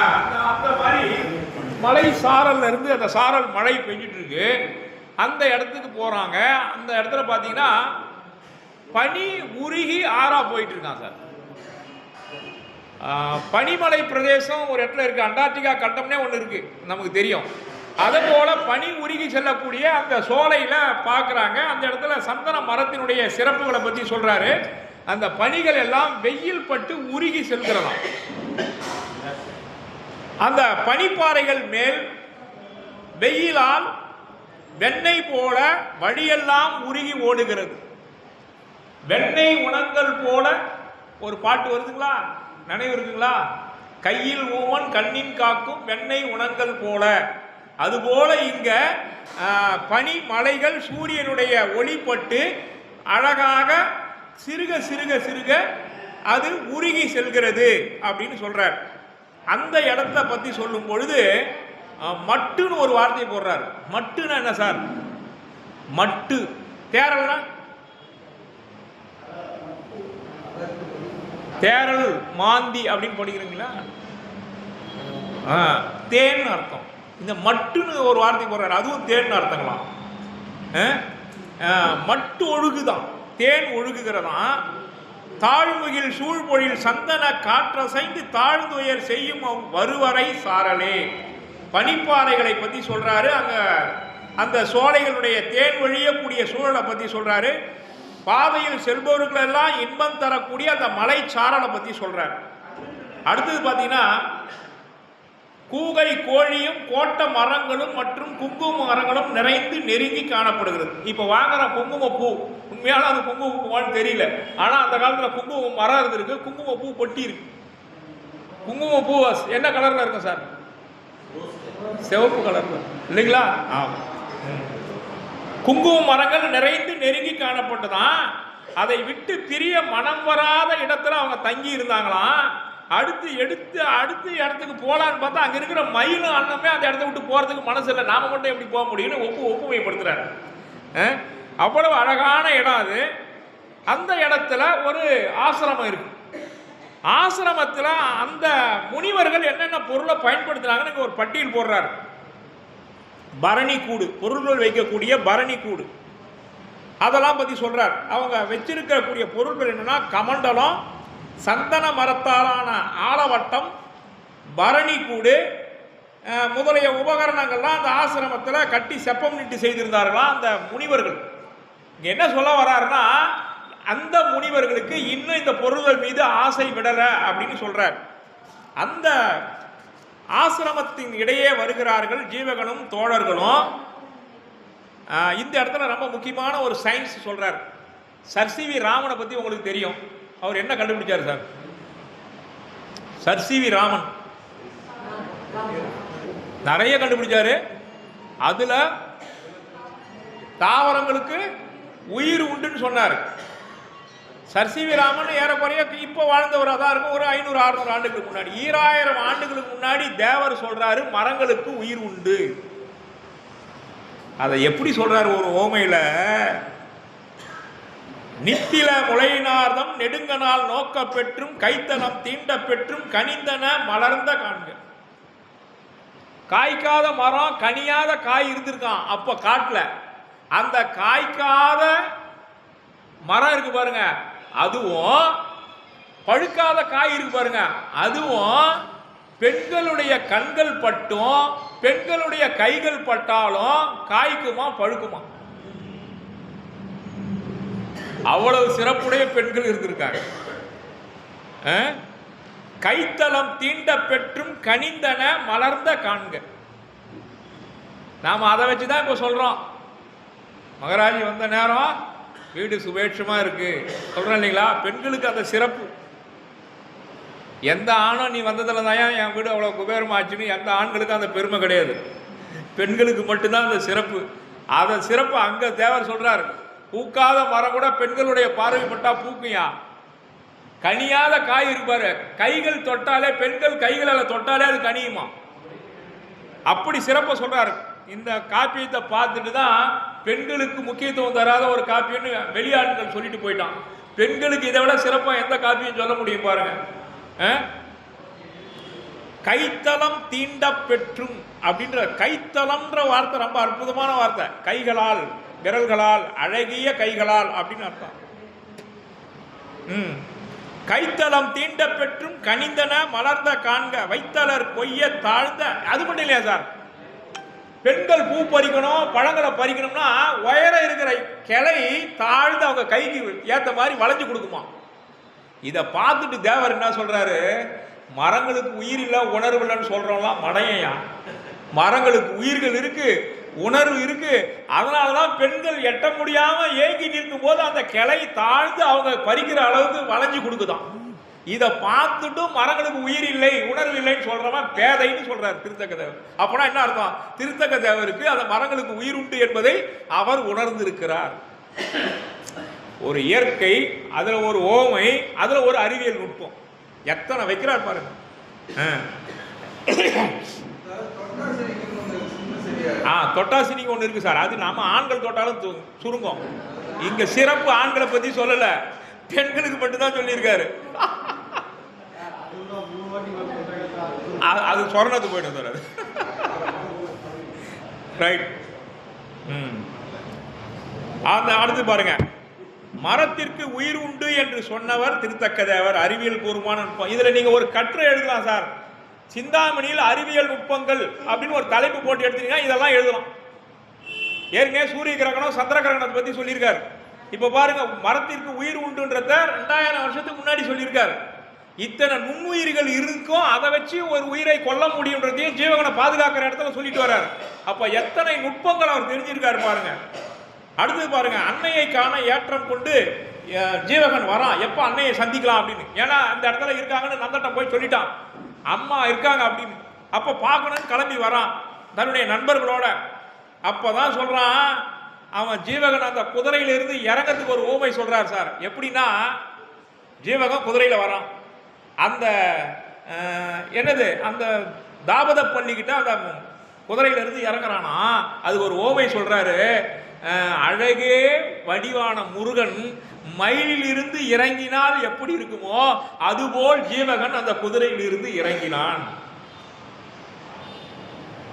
அந்த மாதிரி மலை சாரல்ல இருந்து அந்த சாரல் மழை பெஞ்சிட்டு இருக்கு. அந்த இடத்துக்கு போறாங்க. அந்த இடத்துல பாத்தீங்கன்னா பனி உருகி ஆறா போயிட்டு இருக்கான் சார். பனிமலை பிரதேசம் ஒரு இடத்துல இருக்கு. அண்டார்டிகா கண்டம்னே ஒன்று இருக்கு, நமக்கு தெரியும். அதே போல பனி உருகி செல்லக்கூடிய அந்த சோலையில பார்க்குறாங்க. அந்த இடத்துல சந்தன மரத்தினுடைய சிறப்புகளை பற்றி சொல்றாரு. அந்த பனிகள் எல்லாம் வெயில் பட்டு உருகி செல்கிறதாம். அந்த பனிப்பாறைகள் மேல் வெயிலால் வெண்ணெய் போல வழியெல்லாம் உருகி ஓடுகிறது. வெண்ணெய் உணங்கள் போல ஒரு பாட்டு வருதுங்களா, நினைவு இருக்குங்களா? கையில் ஊமன் கண்ணின் காக்கும் வெண்ணெய் உணங்கள் போல. அதுபோல இங்க பனி மலைகள் சூரியனுடைய ஒளிப்பட்டு அழகாக சிறுக சிறுக சிறுக அது உருகி செல்கிறது அப்படின்னு சொல்றார். அந்த இடத்த பத்தி சொல்லும் பொழுது மட்டுன்னு ஒரு வார்த்தையை போடுறாரு. மட்டுன்னா என்ன சார்? மட்டு தேரல்னா தேரல் மாந்தி அப்படின்னு படிக்கிறீங்களா? தேன் அர்த்தம். இந்த மட்டுன்னு ஒரு வார்த்தை போடுறாரு, அதுவும் தேன் அர்த்தங்களாம். மட்டு ஒழுகுதான், தேன் ஒழுகுகிறதான். தாழ்முகில் சூழ்பொழில் சந்தன காற்றசைந்து தாழ்ந்துயர் செய்யும் வருவரை சாரலே. பனிப்பாறைகளை பற்றி சொல்றாரு. அங்க அந்த சோலைகளுடைய தேன் வழியக்கூடிய சூழலை பற்றி சொல்றாரு. பாதையில் செல்பவர்களெல்லாம் இன்பம் தரக்கூடிய அந்த மலை சாரலை பற்றி சொல்றாரு. அடுத்தது பார்த்தீங்கன்னா கூகை கோழியும் கோட்ட மரங்களும் மற்றும் குங்கும மரங்களும் நிறைந்து நெருங்கி காணப்படுகிறது. இப்போ வாங்குற குங்குமப்பூ உண்மையான அது குங்குமப்பூவான்னு தெரியல. ஆனால் அந்த காலத்தில் குங்கும மரம் இருந்திருக்கு, குங்குமப்பூ பொட்டி இருக்கு. குங்குமப்பூ என்ன கலரில் இருக்கும் சார்? சிவப்பு கலர்ல இல்லைங்களா? குங்கும மரங்கள் நிறைந்து நெருங்கி காணப்பட்டதான். அதை விட்டு பிரிய மனம் வராத இடத்துல அவங்க தங்கி இருந்தாங்களாம். அடுத்த இடத்துக்கு போலான்னு பார்த்தா அங்க இருக்கிற மயிலும் அண்ணமே அந்த இடத்த விட்டு போறதுக்கு மனசு இல்லை. நாம மட்டும் எப்படி போக முடியும்னு ஒப்புமைப்படுத்துறாரு. அவ்வளவு அழகான இடம் அது. அந்த இடத்துல ஒரு ஆசிரமம் இருக்கு. ஆசிரமத்தில் அந்த முனிவர்கள் என்னென்ன பொருளை பயன்படுத்துறாங்கன்னு ஒரு பட்டியல் போடுறாரு. பரணி கூடு, பொருள்கள் வைக்கக்கூடிய பரணி கூடு, அதெல்லாம் பத்தி சொல்றார். அவங்க வச்சிருக்கக்கூடிய பொருள்கள் என்னன்னா கமண்டலம், சந்தன மரத்தாலான ஆலவட்டம், பரணி கூடு முதலிய உபகரணங்கள்லாம் அந்த ஆசிரமத்தில் கட்டி செப்பம் நிட்டு செய்திருந்தார்களாம் அந்த முனிவர்கள். என்ன சொல்ல வர்றாருன்னா, அந்த முனிவர்களுக்கு இன்னும் இந்த பொருள்கள் மீது ஆசை விடல அப்படின்னு சொல்றார். அந்த ஆசிரமத்தின் இடையே வருகிறார்கள் ஜீவகனும் தோழர்களும். இந்த இடத்துல ரொம்ப முக்கியமான ஒரு சயின்ஸ் சொல்றார். சர் சி வி ராமனை பத்தி உங்களுக்கு தெரியும். அவர் என்ன கண்டுபிடிச்சார் sir? Sir C V Raman நிறைய கண்டுபிடிச்சாரு. அதுல தாவரங்களுக்கு உயிர் உண்டுன்னு சொன்னார். சர் சி வி ராமன் ஏறக்குறைய இப்போ வாழ்ந்தவராக தான் இருக்கும். ஒரு 500-600 ஆண்டுகளுக்கு முன்னாடி, 2000 ஆண்டுகளுக்கு முன்னாடி தேவர் சொல்றாரு மரங்களுக்கு உயிர் உண்டு. அதை எப்படி சொல்றாரு? ஒரு ஓமையில, நித்தில முளையினார்தம் நெடுங்கனால் நோக்க பெற்றும் கைத்தனம் தீண்ட பெற்றும் கனிந்தன மலர்ந்த காண்க. காய்க்காத மரம், கனியாத காய் இருந்திருக்கான் அப்ப காட்டுல. அந்த காய்க்காத மரம் இருக்கு பாருங்க, அதுவும் பழுக்காத காய் இருக்கு பாருங்க, அதுவும் பெண்களுடைய கண்கள் பட்டும் பெண்களுடைய கைகள் பட்டாலும் காய்க்குமா பழுக்குமா? அவ்வளவு சிறப்புடைய பெண்கள் இருந்திருக்காங்க. கைத்தலம் தீண்ட பெற்றும் கனிந்தன மலர்ந்த காண்க. நாம அதை வச்சுதான் இப்ப சொல்றோம். மகராஜி வந்த நேரம் வீடு சுபேட்சமா இருக்கு சொல்றேன் இல்லைங்களா? பெண்களுக்கு அந்த சிறப்பு. எந்த ஆணும் நீ வந்ததில் தான் என் வீடு அவ்வளோ குபேரமாச்சுன்னு எந்த ஆண்களுக்கும் அந்த பெருமை கிடையாது. பெண்களுக்கு மட்டும்தான் அந்த சிறப்பு. அதை சிறப்பு அங்கே தேவர் சொல்றாரு. பூக்காத மரம் கூட பெண்களுடைய பார்வைப்பட்டா பூக்குயா. கனியாத காய் இருப்பாரு, கைகள் தொட்டாலே, பெண்கள் கைகளால் தொட்டாலே அது கனியுமா. அப்படி சிறப்பை சொல்றாரு. இந்த காப்பியத்தை பார்த்துட்டு தான் பெண்களுக்கு முக்கியத்துவம் தராத ஒரு காப்பியன்னு வெளியாட்கள் சொல்லிட்டு போயிட்டான். பெண்களுக்கு இதை விட சிறப்பாக எந்த காப்பியும் சொல்ல முடியும் பாருங்க. கைத்தலம் தீண்ட பெற்றும் அப்படின்ற கைத்தலம்ன்ற வார்த்தை ரொம்ப அற்புதமான வார்த்தை. கைகளால், விரல்களால், அழகிய கைகளால் அப்படின்னு அர்த்தம். கைத்தலம் தீண்ட பெற்றும் கனிந்தன மலர்ந்த காண்க வைத்தலர் கொய்ய தாழ்ந்த. அது மட்டும் இல்லையா சார், பெண்கள் பூ பறிக்கணும், பழங்களை பறிக்கணும்னா உயர இருக்கிற கிளை தாழ்ந்து அவங்க கைக்கு ஏற்ற மாதிரி வளைஞ்சு கொடுக்குமா. இதை பார்த்துட்டு தேவர் என்ன சொல்றாரு, மரங்களுக்கு உயிர் இல்லை உணர்வு இல்லைன்னு சொல்றோம்லாம் மடையா. மரங்களுக்கு உயிர்கள் இருக்கு, உணர்வு இருக்கு. அதனாலதான் பெண்கள் எட்ட முடியாம ஏங்கி நிற்கும் போது அந்த கிளை தாழ்ந்து அவங்க பறிக்கிற அளவுக்கு வளைஞ்சு கொடுக்குதான். இதை பார்த்துட்டும் மரங்களுக்கு உயிர் இல்லை உணர்வு இல்லைன்னு சொல்றவன் பேதைன்னு சொல்றாரு திருத்தக்க தேவர். அப்படின்னா என்ன அர்த்தம், திருத்தக்க தேவருக்கு அந்த மரங்களுக்கு உயிர் உண்டு என்பதை அவர் உணர்ந்திருக்கிறார். ஒரு இயற்கை, அதுல ஒரு ஓமை, அதுல ஒரு அறிவியல் நுட்பம், எத்தனை வைக்கிறார் பாருங்க. தொட்டாசினிக்கு ஒன்று இருக்கு சார். அது நாம ஆண்கள் தொட்டாலும் சுருங்கும். இங்க சிறப்பு ஆண்களை பத்தி சொல்லல, பெண்களுக்கு மட்டும்தான் சொல்லியிருக்காரு. அது சொர்ணத்து போயிடும் சார். அது ரைட். அடுத்து பாருங்க, மரத்திற்கு உயிர் உண்டு என்று சொன்னவர் திருத்தக்க தேவர். அறிவியல் பூர்வமான நுட்பம். இதுல நீங்க ஒரு கட்டுரை எழுதலாம் சார். சிந்தாமணியில் அறிவியல் நுட்பங்கள் அப்படின்னு ஒரு தலைப்பு போட்டு எடுத்தீங்கன்னா இதெல்லாம் எழுதலாம். ஏற்கனவே சூரிய கிரகணம் சந்திர கிரகணத்தை பத்தி சொல்லியிருக்காரு. இப்ப பாருங்க, மரத்திற்கு உயிர் உண்டுன்றத 2000 வருஷத்துக்கு முன்னாடி சொல்லியிருக்காரு. இத்தனை நுண்ணுயிர்கள் இருக்கும், அதை வச்சு ஒரு உயிரை கொல்ல முடியுன்றதையும் ஜீவகனை பாதுகாக்கிற இடத்துல சொல்லிட்டு வர்றாரு. அப்ப எத்தனை நுட்பங்கள் அவர் தெரிஞ்சிருக்காரு பாருங்க. அடுத்து பாருங்க, அன்னையை காண ஏற்றம் கொண்டு ஜீவகன் வரான். எப்ப அன்னையை சந்திக்கலாம் அப்படின்னு, ஏன்னா அந்த இடத்துல இருக்காங்கன்னு நந்தட்டம் போய் சொல்லிட்டான், அம்மா இருக்காங்க அப்படின்னு. அப்ப பார்க்கணும்னு கிளம்பி வரான் தன்னுடைய நண்பர்களோட. அப்பதான் சொல்றான் அவன், ஜீவகன் அந்த குதிரையில இருந்து இறங்கிறதுக்கு ஒரு ஓமை சொல்றார் சார். எப்படின்னா, ஜீவகன் குதிரையில வரான், அந்த என்னது அந்த தாபத பள்ளிக்கிட்ட அந்த குதிரையில இருந்து இறங்குறானா, அதுக்கு ஒரு ஓமை சொல்றாரு. அழகே வடிவான முருகன் மயிலில் இருந்து இறங்கினால் எப்படி இருக்குமோ அதுபோல் ஜீவகன் அந்த குதிரையில் இருந்து இறங்கினான்.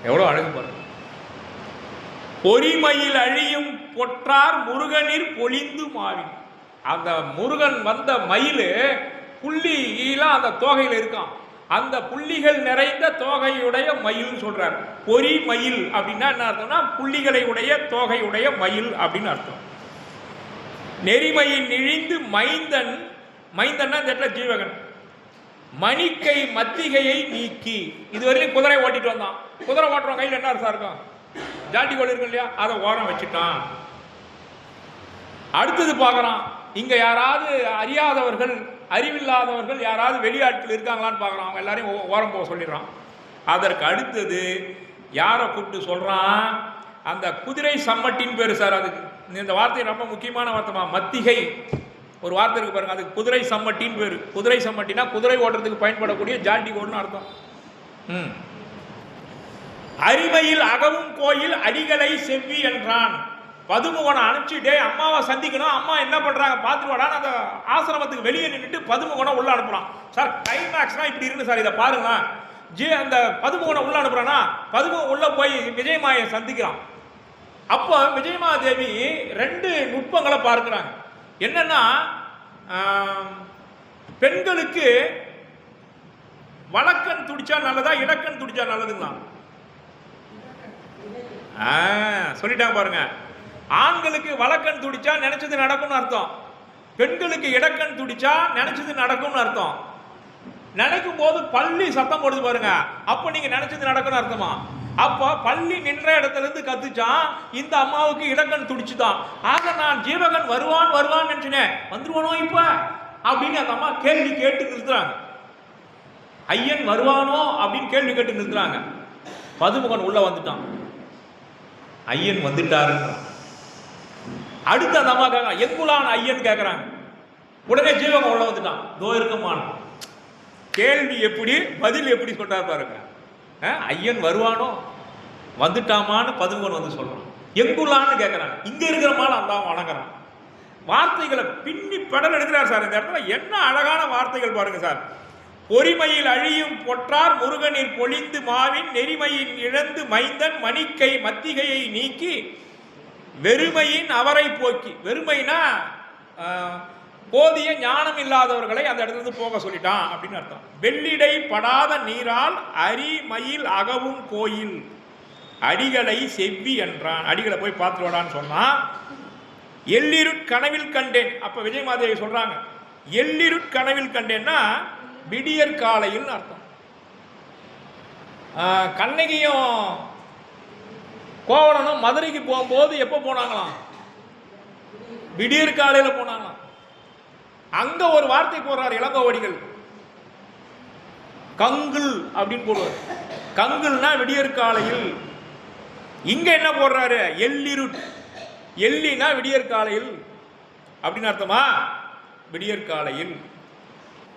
எவ்வளவு அழகு பாருங்க. பொறிமயில் அழியும் பொற்றார் முருகனில் பொழிந்து மாறி. அந்த முருகன் வந்த மயில் புள்ளியெல்லாம் அந்த தோகையில் இருக்கான். அந்த புள்ளிகள் நிறைந்த தோகையுடைய மயில் சொல்றார். பொறி மயில் அப்படின்னா என்ன அர்த்தம்னா, புள்ளிகளை உடைய தோகையுடைய மயில் அப்படின்னு அர்த்தம். நெறிமையின் இழிந்து மைந்தன், மைந்தன்னா இந்த இடத்துல ஜீவகன், மணிக்கை மத்திகையை நீக்கி. இதுவரையும் குதிரை ஓட்டிட்டு வந்தான். குதிரை ஓட்டுறோம் கையில் என்ன அர்த்தம் இருக்கும், ஜாட்டி கோல் இருக்கு இல்லையா, அதை ஓரம் வச்சுட்டான். அடுத்தது பார்க்கறான், இங்க யாராவது அறியாதவர்கள் அறிவில்லாதவர்கள் யாராவது வெளியாட்கள் இருக்காங்களான்னு பார்க்குறான். அவங்க எல்லாரையும் ஓரம் போக சொல்லிடுறான். அதற்கு அடுத்தது யாரை கூப்பிட்டு சொல்றான், அந்த குதிரை சம்மட்டின் பேரு சார். அதுக்கு இந்த வார்த்தை ரொம்ப முக்கியமான வார்த்தைமா, மத்திகை ஒரு வார்த்தை இருக்கு பாருங்க, அதுக்கு குதிரை சம்மட்டின் பேரு. குதிரை சம்மட்டினா குதிரை ஓட்டுறதுக்கு பயன்படக்கூடிய ஜாட்டி கோல்னு அர்த்தம். அரிமையில் அகவும் கோயில் அடிகளை செவ்வி என்றான். பதுமுகனை அனுப்பிச்சுட்டே அம்மாவை சந்திக்கணும், அம்மா என்ன பண்றாங்க பார்த்துட்டு வாடான்னு அந்த ஆசிரமத்துக்கு வெளியே நின்றுட்டு பதுமுகனை உள்ள அனுப்புறான். சார் கிளைமேக்ஸ்னா இப்படி இருக்கு சார், இதை பாருங்க. அந்த பதுமுகனை உள்ள அனுப்புறானா, பதுமுகன் உள்ள போய் விஜயமாயை சந்திக்கிறான். அப்போ விஜயமாதேவி 2 நுட்பங்களை பார்க்கிறாங்க. என்னன்னா, பெண்களுக்கு வலக்கண் துடிச்சா நல்லதா இடக்கண் துடிச்சா நல்லதுங்களா? சொல்லிட்டாங்க பாருங்க. ஆண்களுக்கு வலக்கண் துடிச்சா நினைச்சது நடக்கும்னு அர்த்தம், பெண்களுக்கு இடக்கண் துடிச்சா நினைச்சது நடக்கும்னு அர்த்தம். நினைக்கும் போது பள்ளி சத்தம் போடுது பாருங்க, அப்ப நீங்க நினைச்சது நடக்கும்னு அர்த்தமா. அப்ப பள்ளி நின்ற இடத்துல இருந்து கத்துச்சான், இந்த அம்மாவுக்கு இடக்கண் துடிச்சுதான். ஆக நான் ஜீவகன் வருவான் வருவான்னு நினைச்சேன், வந்துருவானோ இப்ப அப்படின்னு அந்த அம்மா கேள்வி கேட்டு நிறுத்துறாங்க. ஐயன் வருவானோ அப்படின்னு கேள்வி கேட்டு நிறுத்துறாங்க. பதுமுகன் உள்ள வந்துட்டான், ஐயன் வந்துட்டாருன்றான். அடுத்து அந்த அம்மா கேட்கறான், எங்குலான் ஐயன் கேட்கறாங்க. உடனே ஜீவகன் உள்ள வந்துட்டான், தோ இருக்கமான. கேள்வி எப்படி பதில் எப்படி சொல்றாரு பாருங்க. ஐயன் வருவானோ வந்துட்டாமான்னு பதுமுகன் வந்து சொல்றான். எங்குலான்னு கேட்கறாங்க, இங்க இருக்கிற மாலை அந்த வணங்குறான். வார்த்தைகளை பின்னி படம் எடுக்கிறார் சார். இந்த இடத்துல என்ன அழகான வார்த்தைகள் பாருங்க சார். பொறிமையில் அழியும் பொற்றார் முருகனில் பொழிந்து மாவின் நெறிமையின் இழந்து மைந்தன் மணிக்கை மத்திகையை நீக்கி வெறுமையின் அவரை போக்கி. வெறுமைனா போதிய ஞானம் இல்லாதவர்களை அந்த இடத்துல போக சொல்லிட்டான் அப்படின்னு அர்த்தம். வெள்ளிடை படாத நீரால் அரிமயில் அகவும் கோயில் அடிகளை செவ்வி என்றான். அடிகளை போய் பார்த்துடான்னு சொன்னா. எல்லிருட்கனவில் கண்டேன். அப்ப விஜயமாதேவி சொல்றாங்க, எல்லிருட்கனவில் கண்டேன்னா விடியற் காலையில் அர்த்தம். கண்ணகியும் கோவலனும் மதுரைக்கு போகும்போது எப்ப போனாங்களாம்? விடியற் காலையில் போனாங்களாம். அங்க ஒரு வார்த்தை போடுறார் இளங்கோவடிகள், கங்குல் அப்படின்னு போடுவார். கங்குல்னா விடியற் காலையில். இங்க என்ன போடுறாரு? எல்லிருட். எல்லினா விடியற் காலையில் அப்படின்னு அர்த்தமா? விடியற் காலையில்.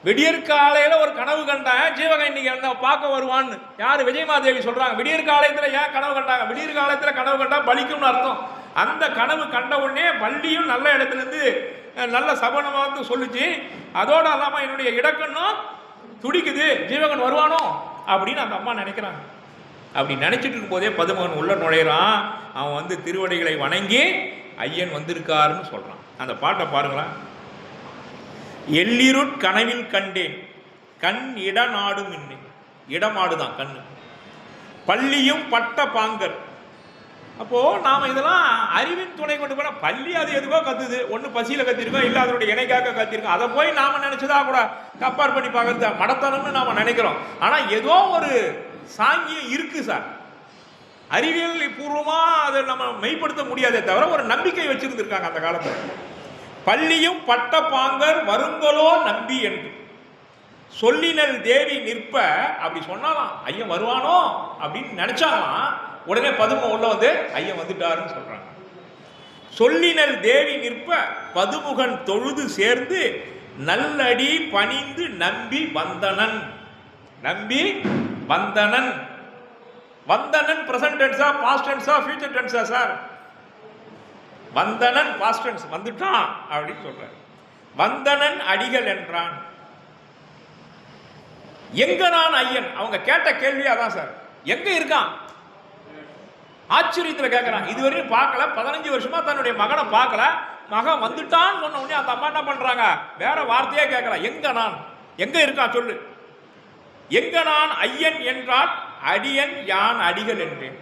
விடியற் காலையில ஒரு கனவு கண்டான் ஜீவகன் இன்னைக்கு என்ன பார்க்க வருவான்னு யாரு? விஜயமாதேவி சொல்றாங்க. விடியற் காலத்துல ஏன் கனவு கண்டாங்க? விடியற் காலத்துல கனவு கண்டா பலிக்கும்னு அர்த்தம். அந்த கனவு கண்ட உடனே பள்ளியும் நல்ல இடத்துல இருந்து நல்ல சபனமா வந்து சொல்லுச்சு. அதோட அல்லாம என்னுடைய இடக்கண்ணும் துடிக்குது, ஜீவகன் வருவானோ அப்படின்னு அந்த அம்மா நினைக்கிறாங்க. அப்படி நினைச்சிட்டு இருக்கும் போதே பதுமகன் உள்ள நுழையிறான். அவன் வந்து திருவடிகளை வணங்கி ஐயன் வந்திருக்காருன்னு சொல்றான். அந்த பாட்டை பாருங்களேன். எல்லிருட் கனவில் கண்டேன் கண் இடநாடும் இன்னை. இடமாடுதான் கண்ணு. பள்ளியும் பட்ட பாங்கர். அப்போ நாம இதெல்லாம் அறிவின் துணை கொண்டு போனா பள்ளி அது எதுவோ கத்துது. ஒண்ணு பசியில கத்திருக்கோம், இல்ல அதனுடைய இணைக்காக கத்திருக்கோம். அதை போய் நாம நினைச்சதா கூட கம்பேர் பண்ணி பார்க்கறது மடத்தனம்னு நாம நினைக்கிறோம். ஆனா ஏதோ ஒரு சாங்கியம் இருக்கு சார். அறிவியல் பூர்வமா அதை நம்ம மெய்ப்படுத்த முடியாதே தவிர ஒரு நம்பிக்கை வச்சிருந்திருக்காங்க அந்த காலத்துல. பள்ளியும் பட்ட பாங்கர் வருங்களோ நம்பி என்று சொல்லினல் தேவி நிற்ப. அப்படி சொன்னாலாம் ஐயன் வருவானோ அப்படின்னு நினைச்சாலாம். உடனே பதும உள்ள வந்து ஐயன் வந்துட்டாருன்னு சொல்றாங்க. சொல்லினல் தேவி நிற்ப பதுமுகன் தொழுது சேர்ந்து நல்லடி பணிந்து நம்பி வந்தனன். நம்பி வந்தனன். வந்தனன் பிரசன்ட் டென்ஸா பாஸ்ட் டென்ஸா ஃபியூச்சர் டென்ஸா சார்? வந்தனன் பாஸ்ட் டென்ஸ், வந்துட்டான் அப்படின்னு சொல்றாரு. வந்தனன் அடிகள் என்றான். எங்க நான் ஐயன்? அவங்க கேட்ட கேள்வி அதான் சார். எங்க இருக்கான்? ஆச்சரியத்துல கேட்கிறான். இதுவரையும் பார்க்கல, 15 வருஷமா தன்னுடைய மகனை பார்க்கல. மகன் வந்துட்டான்னு சொன்ன உடனே அந்த அம்மா என்ன பண்றாங்க? வேற வார்த்தையே கேட்கல. எங்க நான்? எங்க இருக்கான் சொல்லு. எங்க நான் ஐயன் என்றால் அடியன் யான் அடிகள் என்றேன்.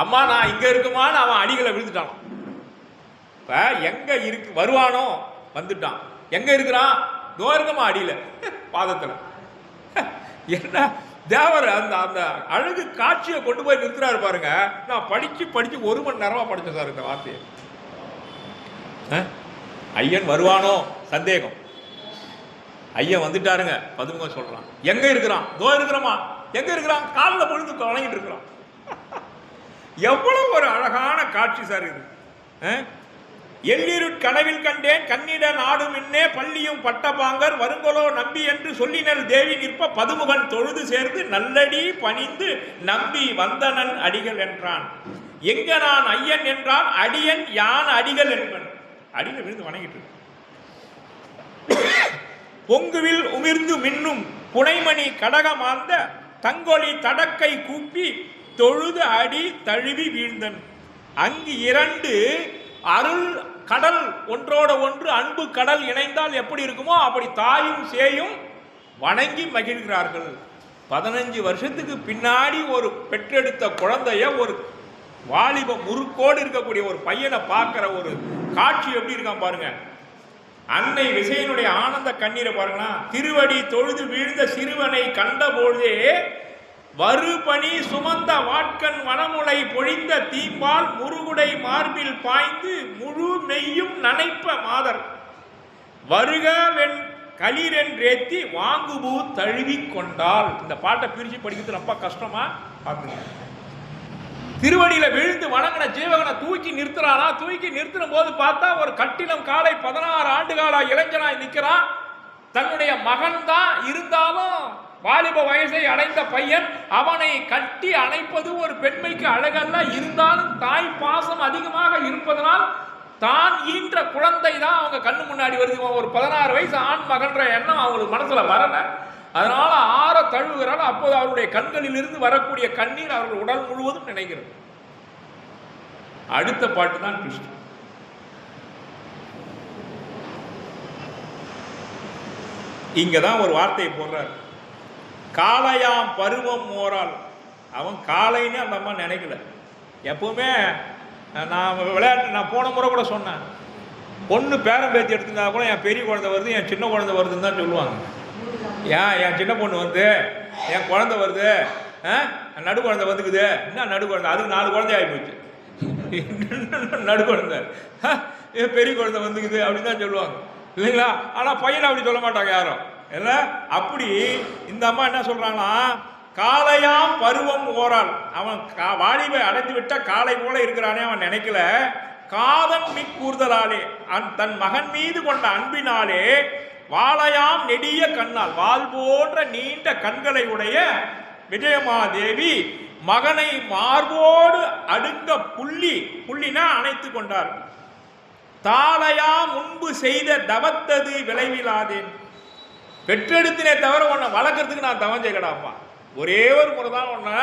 அம்மா நான் இங்க இருக்குமான்னு அவன் அடிகளை விழுந்துட்டான். இப்ப எங்க இருக்கு? வருவானோ? வந்துட்டான். எங்க இருக்கிறான்? தோர்க்கமா அடியில பாதத்துல. என்ன தேவர் அந்த அந்த அழகு காட்சியை கொண்டு போய் நிறுத்துறாரு பாருங்க. நான் படிச்சு 1 மணி நேரமா படிச்சேன் சார் இந்த வார்த்தையை. ஐயன் வருவானோ சந்தேகம். ஐயன் வந்துட்டாருங்க. பதுமுக சொல்றான். எங்க இருக்கிறான்? தோ இருக்கிறோமா? எங்க இருக்கிறான்? காலில் பொழுது வணங்கிட்டு இருக்கிறான். எவ்வளவு ஒரு அழகான காட்சி சார் இது. எல்லிருட் கனவில் கண்டேன் கண்ணிட நாடும் இன்னே பள்ளியும் பட்டபாங்கர் வருங்களோ நம்பி என்று சொல்லினல் தேவி நிற்ப பதுமுகன் தொழுது சேர்ந்து நல்லடி பணிந்து நம்பி வந்தனன் அடிகள் என்றான். எங்க நான் ஐயன் என்றான் அடியன் யான் அடிகள் என்பன். அடியில் விழுந்து வணங்கிட்டு பொங்குவில் உமிர்ந்து மின்னும் புனைமணி கடகமாந்த தங்கொலி தடக்கை கூப்பி தொழுது அடி தழுவி வீழ்ந்தன். அங்கு 2 அருள் கடல் ஒன்றோட ஒன்று அன்பு கடல் இணைந்தால் எப்படி இருக்குமோ அப்படி தாயும் சேயும் வணங்கி மகிழ்கிறார்கள். 15 வருஷத்துக்கு பின்னாடி ஒரு பெற்றெடுத்த குழந்தைய ஒரு வாலிப முறுக்கோடு இருக்கக்கூடிய ஒரு பையனை பார்க்கிற ஒரு காட்சி எப்படி இருக்கான் பாருங்க. அன்னை விசையனுடைய ஆனந்த கண்ணீரை பாருங்களா. திருவடி தொழுது வீழ்ந்த சிறுவனை கண்டபோதே வருபணி சுமந்த வாட்கண் வனமுலை பொழிந்த தீம்பால் முருகுடை மார்பில் பாய்ந்து முழு மெய்யும் நனைப்ப மாதர் வருகவென் களிரென்றேத்தி வாங்குபூ தழுவி கொண்டாள். இந்த பாட்டை பிரிச்சு படிக்கிறது ரொம்ப கஷ்டமா பார்த்துங்க. திருவடியில விழுந்து வணங்கின ஜீவகனை தூக்கி நிறுத்துறானா. தூக்கி நிறுத்துற போது பார்த்தா ஒரு கட்டிலம் காலை 16 ஆண்டு கால இளைஞனாய் நிற்கிறான். தன்னுடைய மகன் தான் இருந்தாலும் வாலிப வயசை அடைந்த பையன். அவனை கட்டி அணைப்பது ஒரு பெண்மைக்கு அழகல்ல. இருந்தாலும் தாய் பாசம் அதிகமாக இருப்பதனால் தான் ஈன்ற குழந்தை தான் அவங்க கண்ணு முன்னாடி வருது. ஒரு 16 வயசு ஆண் மகன்ற எண்ணம் அவங்களுக்கு மனசுல வரல. அதனால ஆற தழுவுகிறார். அப்போது அவருடைய கண்களில் இருந்து வரக்கூடிய கண்ணீர் அவர்கள் உடல் முழுவதும் நினைக்கிறது. அடுத்த பாட்டு தான் கிறிஸ்து. இங்கதான் ஒரு வார்த்தையை போடுறார், காளையாம் பருவம் ஓரால். அவன் காளைன்னு அந்த அம்மா நினைக்கல. எப்பவுமே நான் விளையாட்டு, நான் போன முறை கூட சொன்னேன், பொண்ணு பேரம் பேத்தி எடுத்துருந்தா கூட என் பெரிய குழந்தை வருது, என் சின்ன குழந்தை வருதுன்னு தான் சொல்லுவாங்க. என் சின்ன பொண்ணு வந்து என் குழந்தை வருது, நடு குழந்தை வந்துக்குது, என்ன நடு குழந்தை, அதுக்கு 4 குழந்தை ஆகி போச்சு, நடு குழந்தை, என் பெரிய குழந்தை வந்துக்குது அப்படின்னு தான் சொல்லுவாங்க இல்லைங்களா? ஆனால் பையனை அப்படி சொல்ல மாட்டாங்க யாரும். இல்லை, அப்படி இந்த அம்மா என்ன சொல்றாங்கன்னா, காளையாம் பருவம் ஓரால். அவன் வாலிபை அடைந்து விட்ட காளை போல இருக்கிறானே அவன் நினைக்கல. காதன் மிக்கூறுதலாலே, தன் மகன் மீது கொண்ட அன்பினாலே, வாளையாம் நெடிய கண்ணால், வால் போன்ற நீண்ட கண்களை உடைய விஜயமாதேவி மகனை மார்போடு அடுங்க புள்ளினா அணைத்து கொண்டார். தாளையா முன்பு செய்த தவத்தது விளைவிலாதேன். பெற்றெடுத்தினே தவிர உன்னை வளர்க்கறதுக்கு நான் தவம் செய்யலடாப்பா. ஒரே ஒரு முறை தான் உன்னை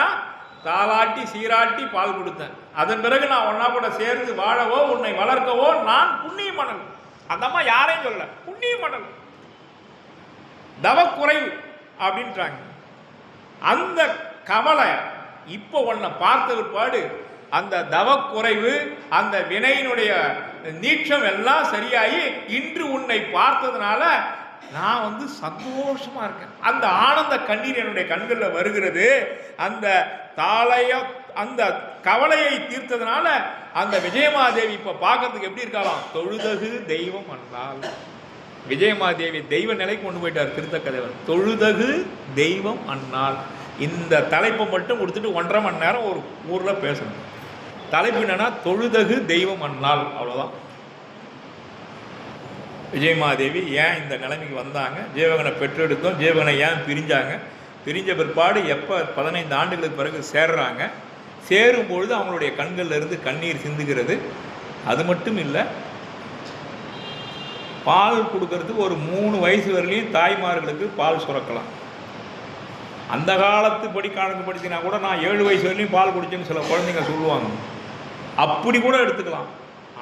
தாளாட்டி சீராட்டி பால் கொடுத்தேன். அதன் பிறகு நான் ஒன்னா கூட சேர்ந்து வாழவோ உன்னை வளர்க்கவோ நான் புண்ணிய மணல். அந்த அம்மா யாரையும் சொல்ல, புண்ணிய மணல், தவக்குறைவு அப்படின்றாங்க. அந்த கவலை இப்போ உன்னை பார்த்த பிற்பாடு அந்த தவக்குறைவு, அந்த வினையினுடைய நீட்சம் எல்லாம் சரியாகி இன்று உன்னை பார்த்ததுனால நான் வந்து சந்தோஷமா இருக்கேன். அந்த ஆனந்த கண்ணீர் என்னுடைய கண்களில் வருகிறது. அந்த அந்த கவலையை தீர்த்ததுனால அந்த விஜயமாதேவி இப்ப பார்க்கறதுக்கு எப்படி இருக்கலாம், தொழுதகு தெய்வம் அண்ணால். விஜயமாதேவி தெய்வ நிலைக்கு கொண்டு போயிட்டார் திருத்தக்கதேவர். தொழுதகு தெய்வம் அண்ணால். இந்த தலைப்பை மட்டும் கொடுத்துட்டு 1.5 மணி நேரம் ஒரு ஊர்ல பேசணும். தலைப்பு என்னன்னா தொழுதகு தெய்வம் அண்ணால், அவ்வளவுதான். விஜயமாதேவி ஏன் இந்த நிலைமைக்கு வந்தாங்க, ஜீவகனை பெற்றெடுத்தோம், ஜீவகனை ஏன் பிரிஞ்சாங்க, பிரிஞ்ச பிற்பாடு எப்போ 15 ஆண்டுகளுக்கு பிறகு சேர்றாங்க, சேரும்பொழுது அவங்களுடைய கண்களில் இருந்து கண்ணீர் சிந்துகிறது. அது மட்டும் இல்லை, பால் கொடுக்கறதுக்கு ஒரு 3 வயசு வரையிலையும் தாய்மார்களுக்கு பால் சுரக்கலாம். அந்த காலத்து கணக்கு படிச்சினா கூட நான் 7 வயசு வரையிலையும் பால் குடிச்சேன்னு சில குழந்தைங்க சொல்லுவாங்க. அப்படி கூட எடுத்துக்கலாம்.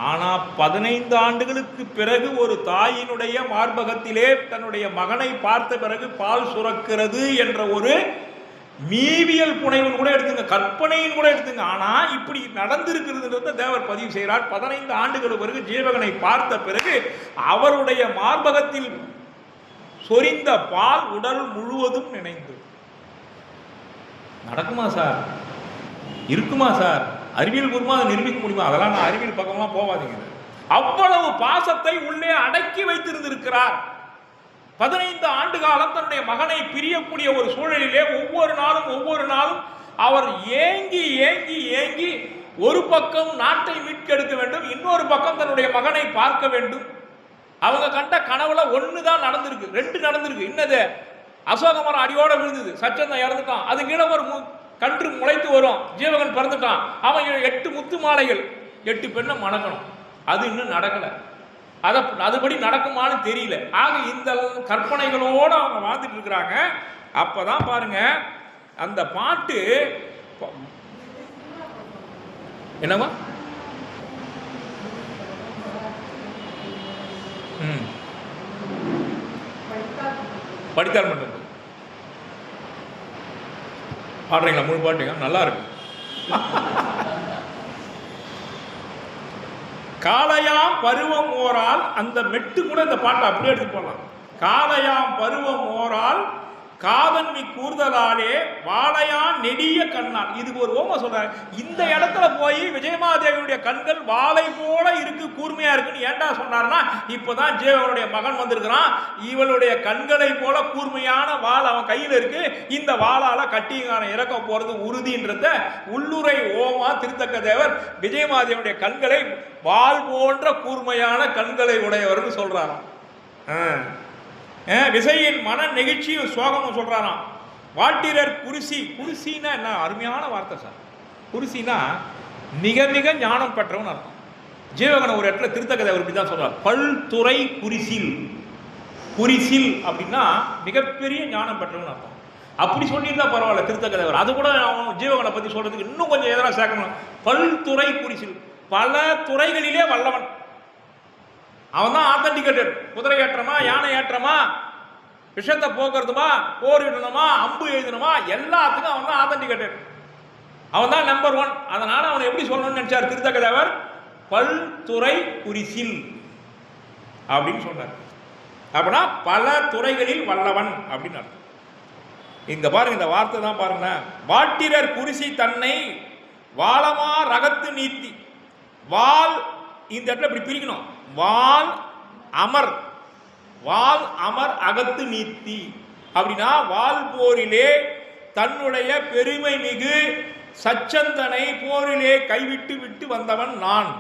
ஆனால் 15 ஆண்டுகளுக்கு பிறகு ஒரு தாயினுடைய மார்பகத்திலே தன்னுடைய மகனை பார்த்த பிறகு பால் சுரக்கிறது என்ற ஒரு மீவியல் புனைவின் கூட எடுத்துங்க, கற்பனையின் கூட எடுத்துங்க. ஆனால் இப்படி நடந்திருக்கிறதுன்றத தேவர் பதிவு செய்கிறார். 15 ஆண்டுகள் பிறகு ஜீவகனை பார்த்த பிறகு அவருடைய மார்பகத்தில் சொரிந்த பால் உடல் முழுவதும் நினைந்து. நடக்குமா சார், இருக்குமா சார், அறிவியல் பூர்வமாக அதை நிரூபிக்க முடியுமா? அதெல்லாம் நான் அறிவியல் பக்கம்லாம் போவாதீங்க. அவ்வளவு பாசத்தை உள்ளே அடக்கி வைத்திருந்திருக்கிறார். 15 ஆண்டு காலம் தன்னுடைய மகனை பிரியக்கூடிய ஒரு சூழலிலே ஒவ்வொரு நாளும் அவர் ஏங்கி ஏங்கி ஏங்கி ஒரு பக்கம் நாட்டை மீட்கெடுக்க வேண்டும், இன்னொரு பக்கம் தன்னுடைய மகனை பார்க்க வேண்டும். அவங்க கண்ட கனவுல 1 தான் நடந்திருக்கு, 2 நடந்திருக்கு. இன்னது அசோக மரம் அடியோட விழுந்தது, சச்சந்தம் இறந்துட்டான், அது கீழே ஒரு கன்று முளைத்து வரும், ஜீவகன் பிறந்துட்டான், அவன் 8 முத்து மாலைகள் 8 பெண்ணை மணக்கணும், அது இன்னும் நடக்கல. அதுபடி நடக்குமான்னு தெரியல. ஆக இந்த கற்பனைகளோடு அவங்க வாழ்ந்துட்டு இருக்கிறாங்க. அப்பதான் பாருங்க அந்த பாட்டு என்னவா படித்தால் மட்டும் பாடுறீங்களா? முழு பாட்டுங்க நல்லா இருக்கு. காளையாம் பருவம் ஓரால், அந்த மெட்டு கூட இந்த பாட்டை அப்படியே எடுத்து போடலாம். காளையாம் பருவம் ஓரால் காதன்மி கூர்தலாலே வாளையான் நெடிய கண்ணால். இதுக்கு ஒரு ஓம சொல்றாரு. இந்த இடத்துல போய் விஜயமாதேவியுடைய கண்கள் வாளை போல இருக்கு, கூர்மையா இருக்குன்னு ஏண்டா சொன்னார்னா, இப்பதான் ஜீவனுடைய மகன் வந்திருக்கிறான், இவளுடைய கண்களை போல கூர்மையான வாள் அவன் கையில் இருக்கு, இந்த வாளால கட்டியங்கான இறக்க போறது உறுதின்றத உள்ளுரை ஓமா திருத்தக்க தேவர் விஜயமாதேவியுடைய கண்களை வாள் போன்ற கூர்மையான கண்களை உடையவர்னு சொல்றாராம். விசையின் மன நெகிழ்ச்சியும் சோகமும் சொல்றாராம். வாட்டிரர் குருசி. குருசின்னா என்ன அருமையான வார்த்தை சார். குருசினா மிக மிக ஞானம் பெற்றவன் அர்த்தம். ஜீவகனை ஒரு இடத்துல திருத்தக்கதை இப்படி தான் சொல்றார், பல்துறை குரிசில். குறிசில் அப்படின்னா மிகப்பெரிய ஞானம் பெற்றவன் அர்த்தம். அப்படி சொல்லியிருந்தா பரவாயில்ல திருத்தக்கதேவர். அது கூட அவன் ஜீவகனை பற்றி சொல்றதுக்கு இன்னும் கொஞ்சம் எதிராக சேர்க்கணும். பல்துறை குறிசில், பல துறைகளிலே வல்லவன். அவன் தான் ஆத்தன்டிகேட்டட். குதிரை ஏற்றமா, யானை ஏற்றமா, விஷத்தை போக்குறதுமா, போர் இடணுமா, அம்பு எழுதணுமா, எல்லாத்துக்கும் அவன் தான் ஆத்தன்டிகேட்டட். அவன் தான் நம்பர் 1. அதனால அவன் எப்படி சொல்லணும்னு நினைச்சார் திருத்தக்கதேவர்? பல்துறை குறிசில் அப்படின்னு சொன்னார். அப்படின்னா பல துறைகளில் வல்லவன் அப்படின்னு அர்த்தம். இங்க பாருங்க, இந்த வார்த்தை தான் பாருங்க. வாட்டிரர் குறிசி தன்னை வாளமா ரகத்து நீத்தி. வால் இந்த இடத்துல இப்படி பிரிக்கணும். வால் அமர், வால் அமர் அகத்து நீத்தி அப்படின்னா வால் போரிலே தன்னுடைய பெருமை மிகு சச்சந்தனை போரிலே கைவிட்டு விட்டு வந்தவன் நான்.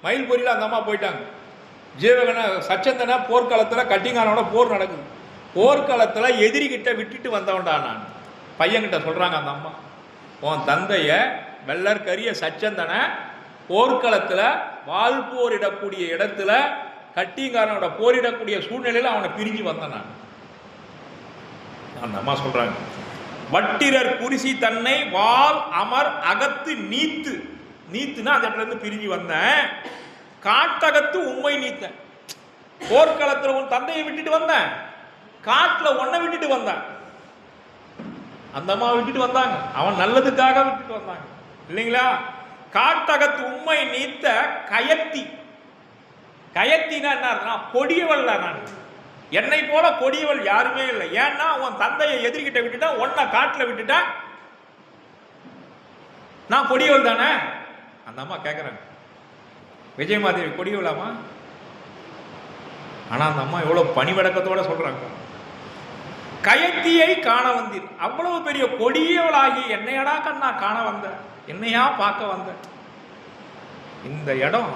மயில் போரில் அந்த அம்மா போயிட்டாங்க. ஜீவகனை சச்சந்தனை போர்க்களத்தில் கட்டிங்கானோட போர் நடக்குது. போர்க்களத்தில் எதிரிகிட்ட விட்டுட்டு வந்தவன்டா நான். பையன்கிட்ட சொல்கிறாங்க அந்த அம்மா, உன் தந்தைய வெள்ளற்கரிய சச்சந்தனை போர்க்களத்தில் வால் போரிடக்கூடிய இடத்துல கட்டிங்காரனோட போரிடக்கூடிய சூழ்நிலையில் அவனை பிரிஞ்சு வந்தேன் நான். அந்த அம்மா சொல்கிறாங்க, வட்டிரர் குறிசி தன்னை வால் அமர் அகத்து நீத்து. நீத்துனா அந்த இடத்துல இருந்து பிரிஞ்சு வந்தேன். காட்டகத்து உண்மை நீத்தேன். போர்க்களத்தில் உன் தந்தையை விட்டுட்டு வந்தேன், காட்டில் ஒன்னை விட்டுட்டு வந்தேன். அந்த அம்மா விட்டுட்டு வந்தாங்க, அவன் நல்லதுக்காக விட்டுட்டு வந்தாங்க இல்லைங்களா? காட்டகத்து உண்மை நீத்த கயத்தி. கயத்தினா என்ன? கொடியவள் நான். என்னை போல கொடியவள் யாருமே இல்லை. ஏன்னா உன் தந்தையை எதிர்கிட்ட விட்டுட்டா, ஒன்ன காட்டில் விட்டுட்டா, நான் கொடியவள் தானே. அந்த அம்மா கேட்குறாங்க, விஜயமாதேவி கொடியவளாமா? ஆனால் அந்த அம்மா எவ்வளோ பணிவடக்கத்தோட சொல்றாங்க, கயத்தியை காண வந்தீர். அவ்வளவு பெரிய கொடியவளாகி என்னையடா கண்ணா காண வந்த, என்னையா பார்க்க வந்த. இந்த இடம்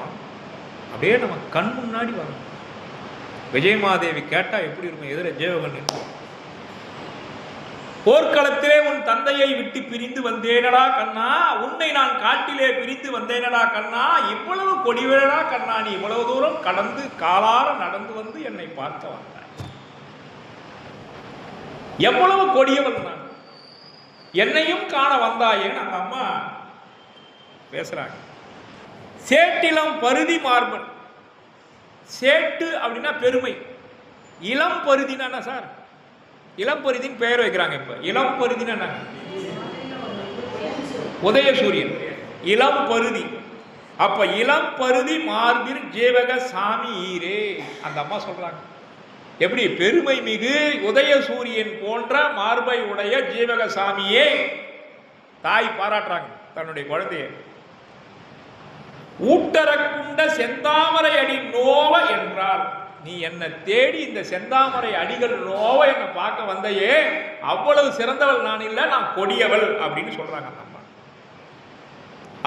அப்படியே நம்ம கண் முன்னாடி வரும். விஜயமாதேவி கேட்டா எப்படி இருக்கும்? எதிர ஜீவகன், போர்க்களத்திலே உன் தந்தையை விட்டு பிரிந்து வந்தேனடா கண்ணா, உன்னை நான் காட்டிலே பிரிந்து வந்தேனடா கண்ணா, இவ்வளவு கொடிவேடா கண்ணா, நீ இவ்வளவு தூரம் கடந்து காலார நடந்து வந்து என்னை பார்க்க வந்தாய். எவ்வளவு கொடியவள் நான், என்னையும் காண வந்தாயேன்னு அந்த அம்மா பேசுறாங்க. சேட்டிலம் பருதி மார்பன். சேட்டு அப்படின்னா பெருமை. இளம் பருதினா சார், இளம் பருதின்னு பெயர் வைக்கிறாங்க. இப்ப இளம் பருதினா என்ன? உதயசூரியன் இளம் பருதி. அப்ப இளம் பருதி மார்பில் ஜீவக சாமி ஈரே. அந்த அம்மா சொல்றாங்க, எப்படி பெருமை மிகு உதயசூரியன் போன்ற மார்பை உடைய ஜீவக சாமியே தாய் பாராட்டுறாங்க தன்னுடைய குழந்தைய. ஊட்டரக்குண்ட செந்தாமரை அடி நோவ என்றால், நீ என்னை தேடி இந்த செந்தாமரை அடிகள் நோவ என்னை பார்க்க வந்தையே, அவ்வளவு சிறந்தவள் நான் இல்லை, நான் கொடியவள் அப்படின்னு சொல்றாங்க அந்த அம்மா.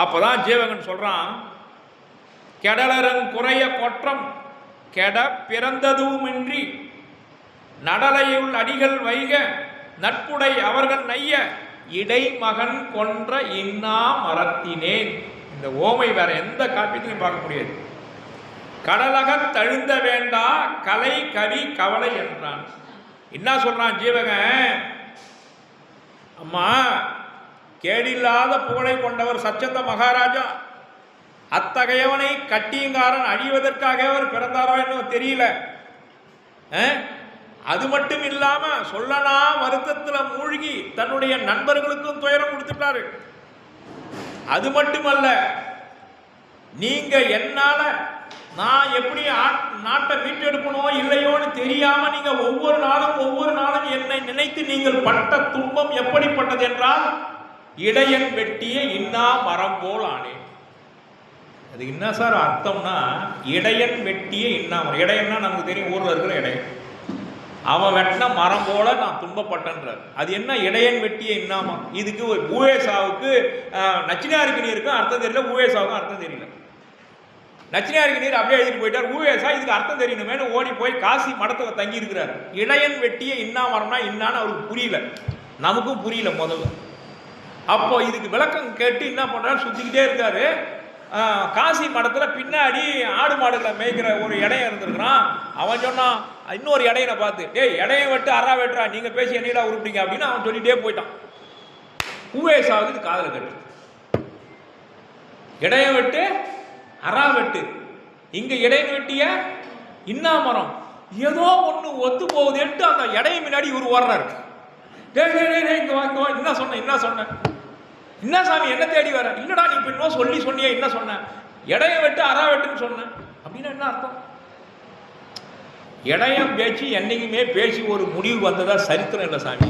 அப்பதான் ஜீவகன் சொல்றான், கெடலரன் குறைய கொற்றம் கெட பிறந்ததுமின்றி நடலையுள் அடிகள் வைக நட்புடை அவர்கள் நைய இடைமகன் கொன்ற இன்னா மரத்தினேன். இந்த ஓமை வேற எந்த காப்பியத்திலையும் பார்க்க முடியாது. கடலக தழுந்த வேண்டா கலை கவி கவலை என்றான். என்ன சொல்றான் ஜீவகன்? அம்மா, கேடில்லாத புகழை கொண்டவர் சச்சந்த மகாராஜா. அத்தகையவனை கட்டியங்காரன் அழிவதற்காக அவர் பிறந்தாரோ என்னவோ தெரியல. அது மட்டும் இல்லாம சொல்லனா வருத்தத்துல மூழ்கி தன்னுடைய நண்பர்களுக்கும் துயரம் கொடுத்துட்டாரு. அது மட்டுமல்ல, நீங்க என்னால நான் எப்படி நாட்டை மீட்டெடுக்கணும் இல்லையோன்னு தெரியாம நீங்க ஒவ்வொரு நாளும் என்னை நினைத்து நீங்கள் பட்ட துன்பம் எப்படிப்பட்டது என்றால், இடையன் வெட்டிய இன்னா மரம் போல் ஆனேன். அது என்ன சார் அர்த்தம்னா, இடையன் வெட்டிய இன்னா மரம். இடையன்னா நமக்கு தெரியும், ஊர்ல இருக்கிற இடையன். அவன் வெட்டின மரம் போல நான் துன்பப்பட்டன்றார். அது என்ன இடையன் வெட்டிய இன்னாமா? இதுக்கு ஊவேசாவுக்கு நச்சினாருக்கு நீருக்கும் அர்த்தம் தெரியல, ஊவேசாவுக்கும் அர்த்தம் தெரியல. நச்சினாருக்கு நீர் அப்படியே எழுதிட்டு போயிட்டார். ஊவேசா இதுக்கு அர்த்தம் தெரியணுமேனு ஓடி போய் காசி மடத்துல தங்கி இருக்கிறார். இடையன் வெட்டிய இன்னா மரம்னா இன்னான்னு அவருக்கு புரியல, நமக்கும் புரியல முதல்ல. அப்போ இதுக்கு விளக்கம் கேட்டு என்ன பண்றாரு, சுத்திக்கிட்டே இருக்காரு. காசி மடத்துல பின்னாடி ஆடு மாடுகளை மேய்க்கிற ஒரு இடம் இருந்திருக்கிறான். அவன் சொன்னான், இன்னொரு இடையனை பார்த்து, டேய் இடையன் வெட்டு அரா வெட்டுறா, நீங்க பேசி என்னடா உருப்பிட்டீங்க அப்படின்னு அவன் சொல்லிட்டே போயிட்டான். உவேசாவுக்கு காதல கட்டு, இடையன் வெட்டு அரா வெட்டு, இங்க இடையன் வெட்டிய இன்னா மரம், ஏதோ ஒண்ணு ஒத்து போகுதுன்ட்டு அந்த இடைய முன்னாடி இவர் ஓடுறாரு. என்ன சொன்ன என்ன சாமி என்ன தேடி வர? இல்லடா நீ இப்போ இன்னும் சொன்னியே, என்ன சொன்ன? இடைய வெட்டு அரா வெட்டுன்னு சொன்னேன். அப்படின்னா என்ன அர்த்தம்? இடையம் பேச்சு என்னைக்குமே பேசி ஒரு முடிவு வந்ததா சரித்திரம் இல்லை சாமி.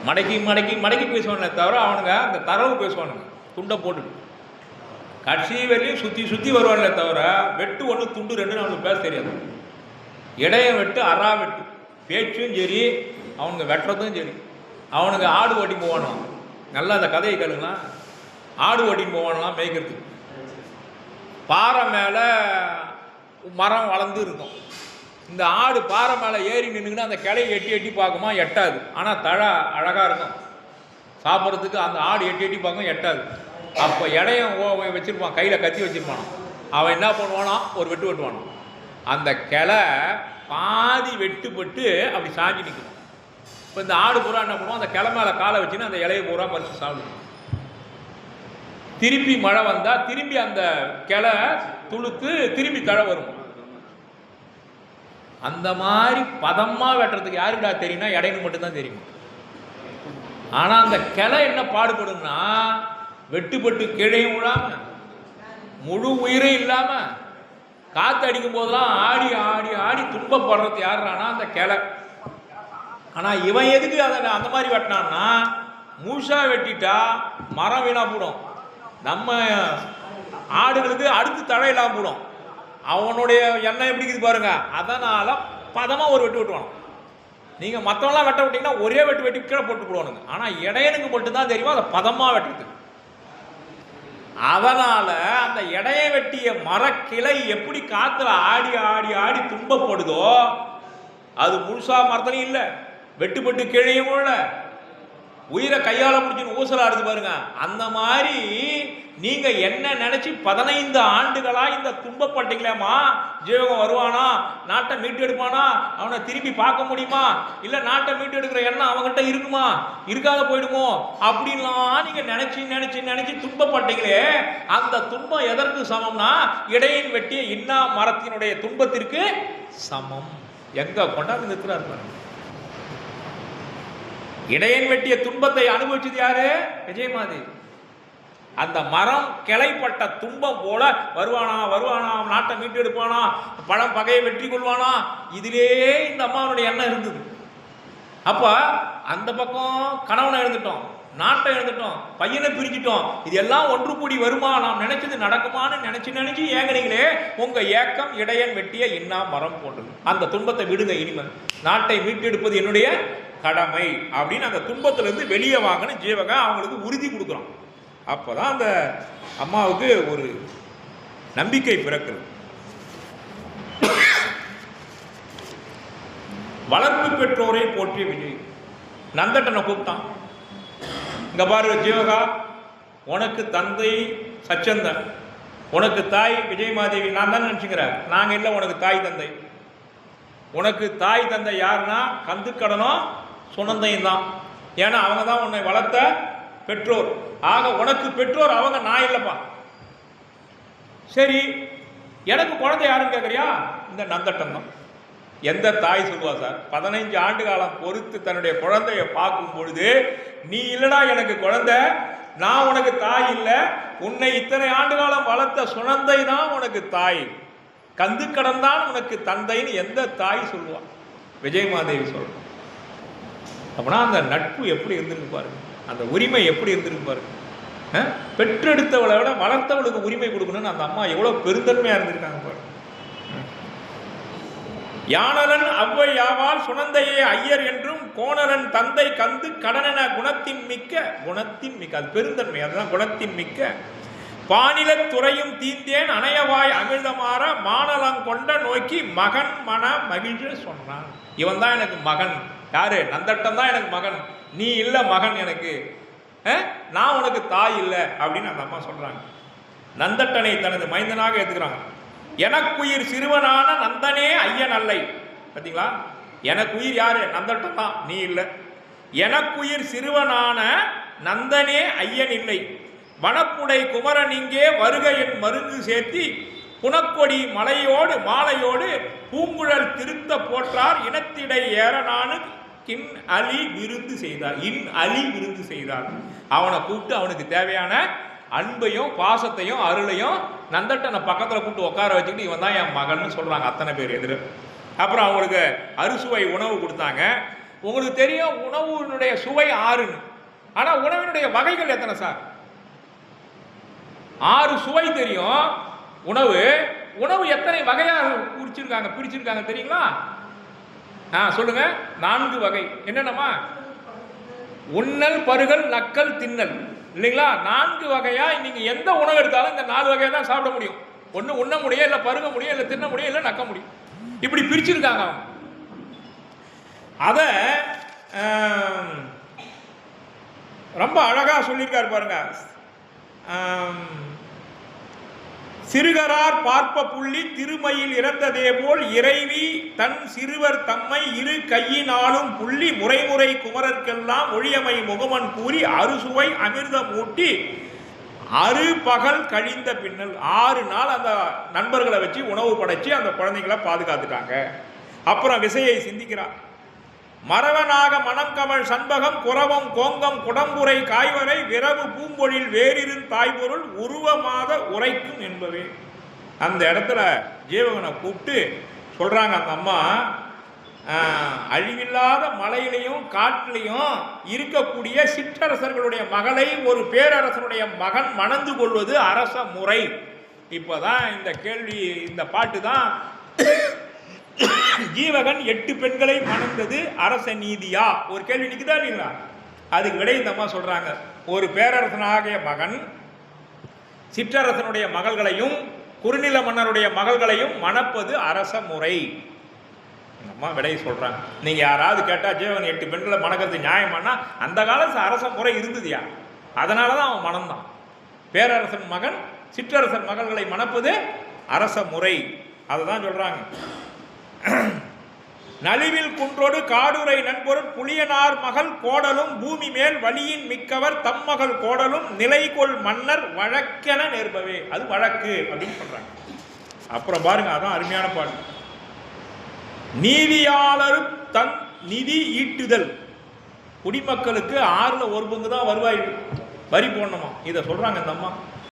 மடக்கி மடக்கி மடக்கி பேசுவானே தவிர அவனுங்க அந்த தரவு பேசுவானுங்க துண்டை போட்டு கட்சி வரையும் சுற்றி சுற்றி வருவானே தவிர வெட்டு ஒன்று துண்டு ரெண்டுன்னு அவனுக்கு பேச தெரியாது. இடையம் வெட்டு அரா வெட்டு பேச்சும் சரி, அவனுங்க வெட்டுறதும் சரி. அவனுங்க ஆடு ஓட்டி போவானாம். நல்லா அந்த கதையை கேளுங்களா. ஆடு ஓட்டின்னு போவானலாம் மேய்க்கிறதுக்கு. பாறை மேலே மரம் வளர்ந்து இருக்கும். இந்த ஆடு பாறை மேலே ஏறி நின்றுங்கன்னா அந்த கிளையை எட்டி எட்டி பார்க்குமா, எட்டாது. ஆனால் தழை அழகாக இருக்கும் சாப்பிட்றதுக்கு. அந்த ஆடு எட்டி எட்டி பார்க்கும், எட்டாது. அப்போ இடையம் வச்சுருப்பான், கையில் கத்தி வச்சுருப்பானோ. அவன் என்ன பண்ணுவானா, ஒரு வெட்டு வெட்டுவானோ. அந்த கிளை பாதி வெட்டுப்பட்டு அப்படி சாஞ்சி நிற்கும். இப்போ இந்த ஆடு பூரா என்ன பண்ணுவோம், அந்த கிளை மேலே காலை வச்சுன்னு அந்த இலையை பூரா பறித்து சாப்பிடுவோம். திருப்பி மழை வந்தால் திரும்பி அந்த கிளை துளுத்து திரும்பி தழை வரும். அந்த மாதிரி பதமாக வெட்டுறதுக்கு யாருக்கா தெரியும்னா இடையனு மட்டும்தான் தெரியும். ஆனால் அந்த கிளை என்ன பாடுபடும்னா, வெட்டுப்பட்டு கீழையும் விடாம முழு உயிரும் இல்லாமல் காற்று அடிக்கும் போதெல்லாம் ஆடி ஆடி ஆடி துன்பப்படுறது யாருன்னா அந்த கிளை. ஆனால் இவன் எதுக்கு அதை அந்த மாதிரி வெட்டினான்னா, மூஷா வெட்டிட்டா மரம் வீணா போடும், நம்ம ஆடுகளுக்கு அடுத்து தழையெல்லாம் போடும். அவனுடைய எண்ணெய் எப்படி இருக்குது பாருங்க. அதனால பதமாக ஒரு வெட்டு வெட்டுவான். நீங்கள் மற்றவங்களாம் வெட்ட விட்டீங்கன்னா ஒரே வெட்டு வெட்டி கீழே போட்டு போடுவானுங்க. ஆனால் இடையனுக்கு மட்டும்தான் தெரியுமா அதை பதமாக வெட்டுறது. அதனால அந்த இடைய வெட்டிய மரக்கிளை எப்படி காத்துல ஆடி ஆடி ஆடி துன்பப்படுதோ, அது முழுசா மரத்தனையும் இல்லை, வெட்டுப்பட்டு கீழையும் இல்லை, உயிரை கையாள முடிச்சுன்னு ஊசலாடுது பாருங்க. அந்த மாதிரி நீங்க என்ன நினைச்சு 15 ஆண்டுகளா இந்த துன்பப்பட்டீங்களேம்மா. ஜீவகம் வருவானா, நாட்டை மீட்டு எடுப்பானா, அவனை திரும்பி பார்க்க முடியுமா, இல்ல நாட்டை மீட்டு எடுக்கிற எண்ணம் அவங்ககிட்ட இருக்குமா, இருக்காத போயிடுமோ அப்படின்லாம் நீங்க நினைச்சு நினைச்சு நினைச்சு துன்பப்பட்டீங்களே. அந்த துன்பம் எதற்கு சமம்னா, இடையின் வெட்டிய இன்னா மரத்தினுடைய துன்பத்திற்கு சமம். எங்க கொண்டாந்து நிற்கிறார் பாருங்க. இடையன் வெட்டிய துன்பத்தை அனுபவிச்சது யாரு? விஜயமாதேவி. அந்த மரம் கிளைப்பட்ட துன்பம் போல வருவானா வருவானா, நாட்டை மீட்டு எடுப்பானா, பழம் பகையை வெற்றி கொள்வானா, இதிலே இந்த அம்மாவனுடைய எண்ணம் இருந்தது. அப்ப அந்த பக்கம் கணவனை எழுந்துட்டோம், நாட்டை எழுந்துட்டோம், பையனை பிரிஞ்சிட்டோம், இது எல்லாம் ஒன்று கூடி வருமா, நாம் நினைச்சது நடக்குமான்னு நினைச்சு நினைச்சு ஏங்குறீங்களே. உங்க ஏக்கம் இடையன் வெட்டிய இன்னா மரம் போன்றது. அந்த துன்பத்தை விடுங்க, இனிமேல் நாட்டை மீட்டு எடுப்பது என்னுடைய கடமை அப்படின்னு அந்த துன்பத்திலிருந்து வெளியே வாங்கன்னு ஜீவகா அவங்களுக்கு உறுதி கொடுக்குறோம். அப்போதான் அந்த அம்மாவுக்கு ஒரு நம்பிக்கை பிறக்கிறது. வளர்ப்பு பெற்றோரை போற்றிய விஜய் நந்தட்டனை கூப்பிட்டான். இங்க பாரு ஜீவகா, உனக்கு தந்தை சச்சந்தன், உனக்கு தாய் விஜயமாதேவி. நான் தான் நினைச்சுக்கிறேன், நாங்க இல்லை, உனக்கு தாய் தந்தை. உனக்கு தாய் தந்தை யாருன்னா கந்துக்கடனும் சுனந்தையும் தான். ஏன்னா அவங்க தான் உன்னை வளர்த்த பெற்றோர். ஆக உனக்கு பெற்றோர் அவங்க, நான் இல்லைப்பா. சரி, எனக்கு குழந்தை யாருன்னு கேட்குறியா? இந்த நந்தட்டம் தான். எந்த தாய் சொல்லுவா சார்? 15 ஆண்டு காலம் பொறுத்து தன்னுடைய குழந்தைய பார்க்கும் பொழுது, நீ இல்லடா எனக்கு குழந்தை, நான் உனக்கு தாய் இல்லை, உன்னை இத்தனை ஆண்டு காலம் வளர்த்த சுனந்தை தான் உனக்கு தாய், கந்துக்கடன் தான் உனக்கு தந்தைன்னு எந்த தாய் சொல்லுவா? விஜயமாதேவி சொல்லுவா. அப்படின்னா அந்த நட்பு எப்படி இருந்திருக்கு பாருங்க, அந்த உரிமை எப்படி இருந்திருக்கு பாருங்க. பெற்றெடுத்தவளை விட வளர்த்தவளுக்கு உரிமை கொடுக்கணும்னு அந்த அம்மா எவ்வளவு பெருந்தன்மையா இருந்திருக்காங்க பாருங்க. யானலன் அவ்வை யாவால் சுனந்தையே ஐயர் என்றும் கோணலன் தந்தை கந்து கடனென குணத்தின் மிக்க அது பெருந்தன்மை, அதுதான் குணத்தின் மிக்க. பானில துறையும் தீந்தேன் அணையவாய் அமிழ்தமாற மானலங்கொண்ட நோக்கி மகன் மன மகிழ்ச்சி சொன்னான். இவன் தான் எனக்கு மகன். யாரு? நந்தட்டம் தான் எனக்கு மகன், நீ இல்லை மகன் எனக்கு, நான் உனக்கு தாய் இல்லை அப்படின்னு அந்த அம்மா சொல்றாங்க. நந்தட்டனை தனது மைந்தனாக ஏற்றுக்கிறாங்க. எனக்குயிர் சிறுவனான நந்தனே ஐயன் அல்லை, பார்த்தீங்களா? எனக்கு உயிர் யாரு? நந்தட்டம் தான், நீ இல்லை. எனக்குயிர் சிறுவனான நந்தனே ஐயன் இல்லை, வனப்புடை குமரன் இங்கே வருக என் மருந்து சேர்த்தி புனக்கொடி மலையோடு மாலையோடு பூங்குழல் திருத்த போற்றார் இனத்திடை ஏறனானு கின் அலி விருந்து செய்தார். இன் அலி விருந்து செய்தார். அவனை கூப்பிட்டு அவனுக்கு தேவையான அன்பையும் பாசத்தையும் அருளையும் நந்தட்டனை பக்கத்தில் கூப்பிட்டு உட்கார வச்சுக்கிட்டு இவன் தான் என் மகன்னு சொல்கிறாங்க அத்தனை பேர் எதிர. அப்புறம் அவங்களுக்கு அறுசுவை உணவு கொடுத்தாங்க. உங்களுக்கு தெரியும் உணவுனுடைய சுவை 6ன்னு, ஆனால் உணவினுடைய வகைகள் எத்தனை சார்? 6 சுவை தெரியும். உணவு எத்தனை வகையாக பிரிச்சிருக்காங்க தெரியுங்களா? சொல்லுங்க. 4 வகை. என்னென்னமா? உண்ணல், பருகல், நக்கல், தின்னல், இல்லைங்களா? 4 வகையா நீங்க எந்த உணவு எடுத்தாலும் இந்த 4 வகையை தான் சாப்பிட முடியும். ஒன்று உண்ண முடியும், இல்லை பருக முடியும், இல்லை தின்ன முடியும், இல்லை நக்க முடியும். இப்படி பிரிச்சிருக்காங்க. அத ரொம்ப அழகா சொல்லியிருக்காரு பாருங்க. சிறுகரார் பார்ப்ப புள்ளி திருமையில் இறந்ததே போல் இறைவி தன் சிறுவர் தம்மை இரு கையினாலும் புள்ளி முறைமுறை குமரர்க்கெல்லாம் ஒழியமை முகமன் கூறி அறுசுவை அமிர்தம் ஊட்டி 6 பகல் கழிந்த பின்னல் 6 நாள் அந்த நண்பர்களை வச்சு உணவு படைச்சு அந்த குழந்தைகளை பாதுகாத்துட்டாங்க. அப்புறம் விசையை சிந்திக்கிறார். மரவனாக மனம் கமழ் சண்பகம் குரவம் கோங்கம் குடம்புரை காய்வரை விரவு பூம்பொழில் வேறிருந் தாய்பொருள் உருவமாத உரைக்கும் என்பவே. அந்த இடத்துல ஜீவகனை கூப்பிட்டு சொல்றாங்க அந்த அம்மா, அழிவில்லாத மலையிலையும் காட்டிலையும் இருக்கக்கூடிய சிற்றரசர்களுடைய மகளை ஒரு பேரரசனுடைய மகன் மணந்து கொள்வது அரச முறை. இப்போதான் இந்த கேள்வி, இந்த பாட்டு தான் ஜீவகன் 8 பெண்களை மணந்தது அரச நீதியா? ஒரு கேள்வி நிற்குதா இல்லைங்களா? அதுக்கு விடை இந்த அம்மா சொல்றாங்க, ஒரு பேரரசனாகிய மகன் சிற்றரசனுடைய மகள்களையும் குறுநில மன்னருடைய மகள்களையும் மணப்பது அரச முறை. அம்மா விடையை சொல்றாங்க. நீங்க யாராவது கேட்டா ஜீவகன் 8 பெண்களை மணக்கிறது நியாயமானா, அந்த காலத்து அரச முறை இருந்ததுயா, அதனாலதான் அவன் மணந்தான். பேரரசன் மகன் சிற்றரசன் மகள்களை மணப்பது அரச முறை. அதுதான் சொல்றாங்க. நலிவில் குன்றோடு காடுரை நண்பொருள் புளியனார் மகள் கோடலும் பூமி மேல் வலியின் மிக்கவர் தம் மகள் கோடலும் நிலைகொள் மன்னர் வழக்கென நேர்பவே. அது வழக்கு அப்படின்னு சொல்றாங்க. அப்புறம் பாருங்க, அதான் அருமையான பாட்டு. நீதியாளர் தன் நிதி ஈட்டுதல். குடிமக்களுக்கு 6ல் 1 பங்கு தான் வருவாய் வரி போடணுமா, இதை சொல்றாங்க இந்த அம்மா.